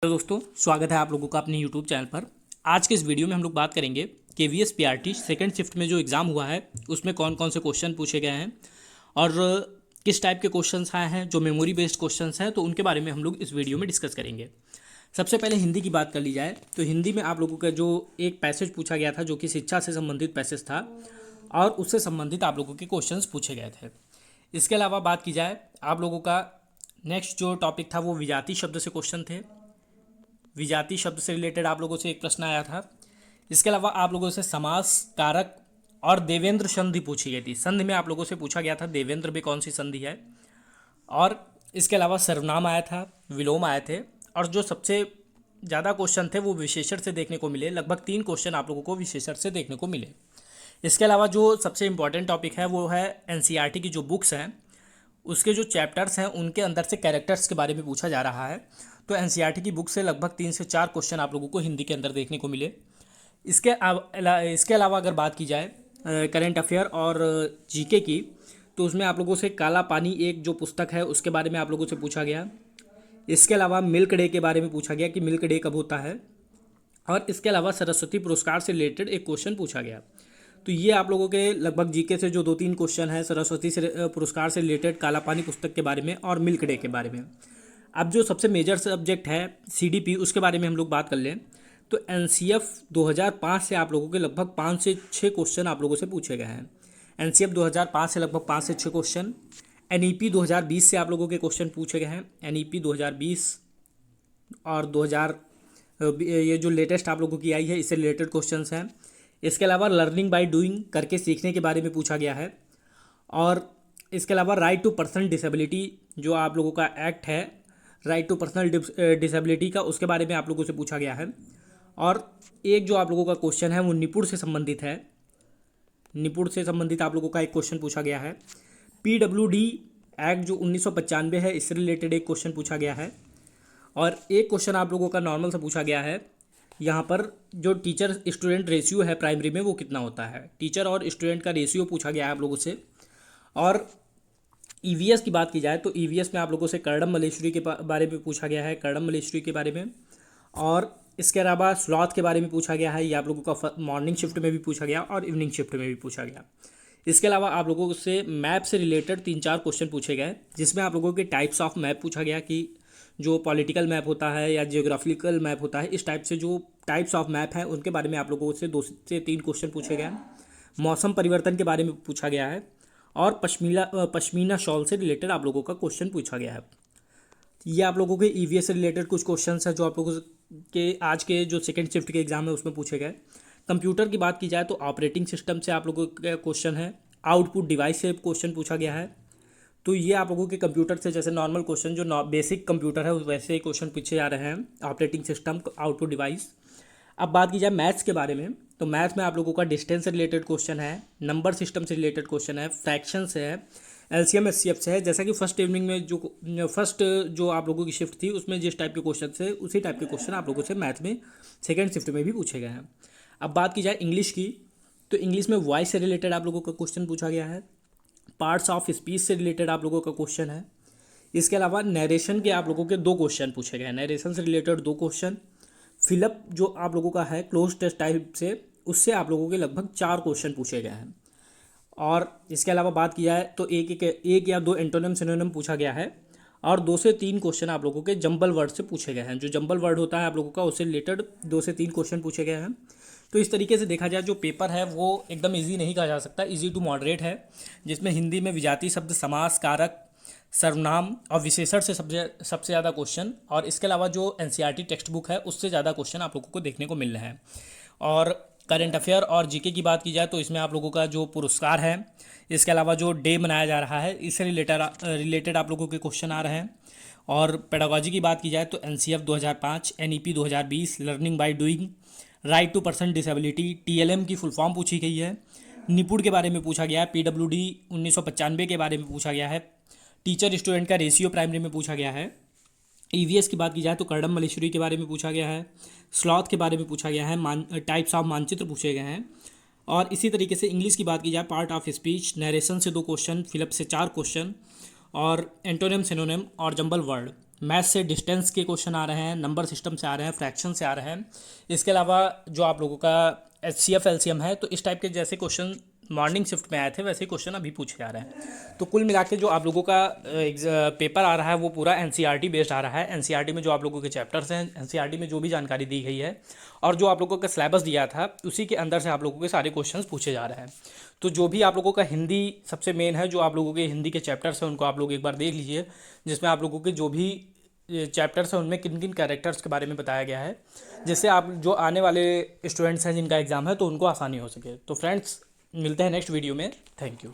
तो दोस्तों स्वागत है आप लोगों का अपने YouTube चैनल पर। आज के इस वीडियो में हम लोग बात करेंगे KVS PRT सेकेंड शिफ्ट में जो एग्ज़ाम हुआ है उसमें कौन कौन से क्वेश्चन पूछे गए हैं और किस टाइप के क्वेश्चंस आए हैं। जो मेमोरी बेस्ड क्वेश्चंस हैं तो उनके बारे में हम लोग इस वीडियो में डिस्कस करेंगे। सबसे पहले हिंदी की बात कर ली जाए तो हिंदी में आप लोगों का जो एक पैसेज पूछा गया था जो कि शिक्षा से संबंधित पैसेज था और उससे संबंधित आप लोगों के क्वेश्चंस पूछे गए थे। इसके अलावा बात की जाए आप लोगों का नेक्स्ट जो टॉपिक था वो विजाति शब्द से क्वेश्चन थे। विजाति शब्द से रिलेटेड आप लोगों से एक प्रश्न आया था। इसके अलावा आप लोगों से समास कारक और देवेंद्र संधि पूछी गई थी। संधि में आप लोगों से पूछा गया था देवेंद्र में कौन सी संधि है। और इसके अलावा सर्वनाम आया था, विलोम आए थे और जो सबसे ज़्यादा क्वेश्चन थे वो विशेषण से देखने को मिले। लगभग 3 क्वेश्चन आप लोगों को विशेषण से देखने को मिले। इसके अलावा जो सबसे इम्पॉर्टेंट टॉपिक है वो है NCERT की जो बुक्स हैं उसके जो चैप्टर्स हैं उनके अंदर से कैरेक्टर्स के बारे में पूछा जा रहा है। तो NCERT की बुक से लगभग 3 से 4 क्वेश्चन आप लोगों को हिंदी के अंदर देखने को मिले। इसके अलावा अगर बात की जाए करंट अफेयर और जीके की तो उसमें आप लोगों से काला पानी एक जो पुस्तक है उसके बारे में आप लोगों से पूछा गया। इसके अलावा मिल्क डे के बारे में पूछा गया कि मिल्क डे कब होता है। और इसके अलावा सरस्वती पुरस्कार से रिलेटेड एक क्वेश्चन पूछा गया। तो ये आप लोगों के लगभग जीके से जो 2-3 क्वेश्चन है सरस्वती से पुरस्कार से रिलेटेड, काला पानी पुस्तक के बारे में और मिल्क डे के बारे में। अब जो सबसे मेजर सब्जेक्ट है CDP उसके बारे में हम लोग बात कर लें तो NCF 2005 से आप लोगों के लगभग 5 से 6 क्वेश्चन आप लोगों से पूछे गए हैं। NCF 2005 से लगभग 5 से 6 क्वेश्चन। NEP 2020 से आप लोगों के क्वेश्चन पूछे गए हैं। NEP 2020 और 2000 ये जो लेटेस्ट आप लोगों की आई है इससे रिलेटेड क्वेश्चंस हैं। इसके अलावा लर्निंग बाय डूइंग करके सीखने के बारे में पूछा गया है। और इसके अलावा राइट टू पर्सनल डिसेबिलिटी जो आप लोगों का एक्ट है राइट टू पर्सनल डिसेबिलिटी का उसके बारे में आप लोगों से पूछा गया है। और एक जो आप लोगों का क्वेश्चन है वो निपुण से संबंधित है। निपुण से संबंधित आप लोगों का एक क्वेश्चन पूछा गया है। PWD एक्ट जो 1995 है इससे रिलेटेड एक क्वेश्चन पूछा गया है। और एक क्वेश्चन आप लोगों का नॉर्मल से पूछा गया है। यहाँ पर जो टीचर स्टूडेंट रेशियो है प्राइमरी में वो कितना होता है। टीचर और स्टूडेंट का रेशियो पूछा गया है आप लोगों से। और EVS की बात की जाए तो EVS में आप लोगों से कर्णम मल्लेश्वरी के बारे में पूछा गया है, कर्णम मल्लेश्वरी के बारे में। और इसके अलावा स्लॉथ के बारे में पूछा गया है। ये आप लोगों का मॉर्निंग शिफ्ट में भी पूछा गया और इवनिंग शिफ्ट में भी पूछा गया। इसके अलावा आप लोगों से मैप से रिलेटेड 3-4 क्वेश्चन पूछे गए जिसमें आप लोगों के टाइप्स ऑफ मैप पूछा गया कि जो पॉलिटिकल मैप होता है या जियोग्राफिकल मैप होता है इस टाइप से जो टाइप्स ऑफ मैप है उनके बारे में आप लोगों से 2 से 3 क्वेश्चन पूछे गए। मौसम परिवर्तन के बारे में पूछा गया है। और पश्मीना शॉल से रिलेटेड आप लोगों का क्वेश्चन पूछा गया है। ये आप लोगों के EVS से रिलेटेड कुछ क्वेश्चन है जो आप लोगों के आज के जो सेकंड शिफ्ट के एग्जाम है उसमें पूछे गए। कंप्यूटर की बात की जाए तो ऑपरेटिंग सिस्टम से आप लोगों का क्वेश्चन है। आउटपुट डिवाइस से क्वेश्चन पूछा गया है। तो ये आप लोगों के कंप्यूटर से जैसे नॉर्मल क्वेश्चन जो बेसिक कंप्यूटर है वैसे ही क्वेश्चन पूछे जा रहे हैं। Operating system, output device. अब बात की जाए मैथ्स के बारे में तो मैथ्स में आप लोगों का डिस्टेंस से रिलेटेड क्वेश्चन है, नंबर सिस्टम से रिलेटेड क्वेश्चन है, फ्रैक्शन से है, LCM SCF से है। जैसा कि फर्स्ट इवनिंग में जो आप लोगों की शिफ्ट थी उसमें जिस टाइप के क्वेश्चन थे उसी टाइप के क्वेश्चन आप लोगों से मैथ में सेकेंड शिफ्ट में भी पूछे गए हैं। अब बात की जाए इंग्लिश की तो इंग्लिश में वॉइस से रिलेटेड आप लोगों का क्वेश्चन पूछा गया है। पार्ट्स ऑफ स्पीच से रिलेटेड आप लोगों का क्वेश्चन है। इसके अलावा नरेशन के आप लोगों के 2 क्वेश्चन पूछे गए हैं। नरेशन से रिलेटेड 2 क्वेश्चन। फिलअप जो आप लोगों का है क्लोज टेस्ट टाइप से उससे आप लोगों के लगभग 4 क्वेश्चन पूछे गए हैं। और इसके अलावा बात की जाए तो एक या 2 एंटोनिम सिनोनिम पूछा गया है। और 2 से 3 क्वेश्चन आप लोगों के जंबल वर्ड से पूछे गए हैं। जो जंबल वर्ड होता है आप लोगों का उससे रिलेटेड 2 से 3 क्वेश्चन पूछे गए हैं। तो इस तरीके से देखा जाए जो पेपर है वो एकदम ईजी नहीं कहा जा सकता, ईजी टू मॉडरेट है। जिसमें हिंदी में विजाति शब्द, समास, कारक, सर्वनाम और विशेषण से सबसे ज़्यादा क्वेश्चन। और इसके अलावा जो NCERT टेक्स्ट बुक है उससे ज़्यादा क्वेश्चन आप लोगों को देखने को मिल रहे हैं। और करंट अफेयर और जीके की बात की जाए तो इसमें आप लोगों का जो पुरस्कार है, इसके अलावा जो डे मनाया जा रहा है इससे रिलेटेड आप लोगों के क्वेश्चन आ रहे हैं। और पेडागोजी की बात की जाए तो NCF 2005, NEP 2020, learning by doing, right to person disability, TLM की फुल फॉर्म पूछी गई है। निपुण के बारे में पूछा गया है। PWD 1995 के बारे में पूछा गया है। टीचर स्टूडेंट का रेशियो प्राइमरी में पूछा गया है। EVS की बात की जाए तो कर्णम मल्लेश्वरी के बारे में पूछा गया है। स्लॉथ के बारे में पूछा गया है। टाइप्स ऑफ मानचित्र पूछे गए हैं। और इसी तरीके से इंग्लिश की बात की जाए पार्ट ऑफ स्पीच, नरेशन से 2 क्वेश्चन, फिलअप से 4 क्वेश्चन और एंटोनिम सिनोनिम और जंबल वर्ड मैथ से डिस्टेंस के क्वेश्चन आ रहे हैं, नंबर सिस्टम से आ रहे हैं, फ्रैक्शन से आ रहे हैं। इसके अलावा जो आप लोगों का HCF LCM है, तो इस टाइप के जैसे क्वेश्चन मॉर्निंग शिफ्ट में आए थे वैसे ही क्वेश्चन अभी पूछे जा रहे हैं। तो कुल मिला के जो आप लोगों का पेपर आ रहा है वो पूरा NCERT बेस्ड आ रहा है। NCERT में जो आप लोगों के चैप्टर्स हैं, NCERT में जो भी जानकारी दी गई है और जो आप लोगों का सिलेबस दिया था उसी के अंदर से आप लोगों के सारे क्वेश्चंस पूछे जा रहे हैं। तो जो भी आप लोगों का हिंदी सबसे मेन है, जो आप लोगों के हिंदी के चैप्टर्स हैं उनको आप लोग एक बार देख लीजिए, जिसमें आप लोगों के जो भी चैप्टर्स हैं उनमें किन किन कैरेक्टर्स के बारे में बताया गया है, जिससे आप जो आने वाले स्टूडेंट्स हैं जिनका एग्ज़ाम है तो उनको आसानी हो सके। तो फ्रेंड्स, मिलते हैं नेक्स्ट वीडियो में। Thank you.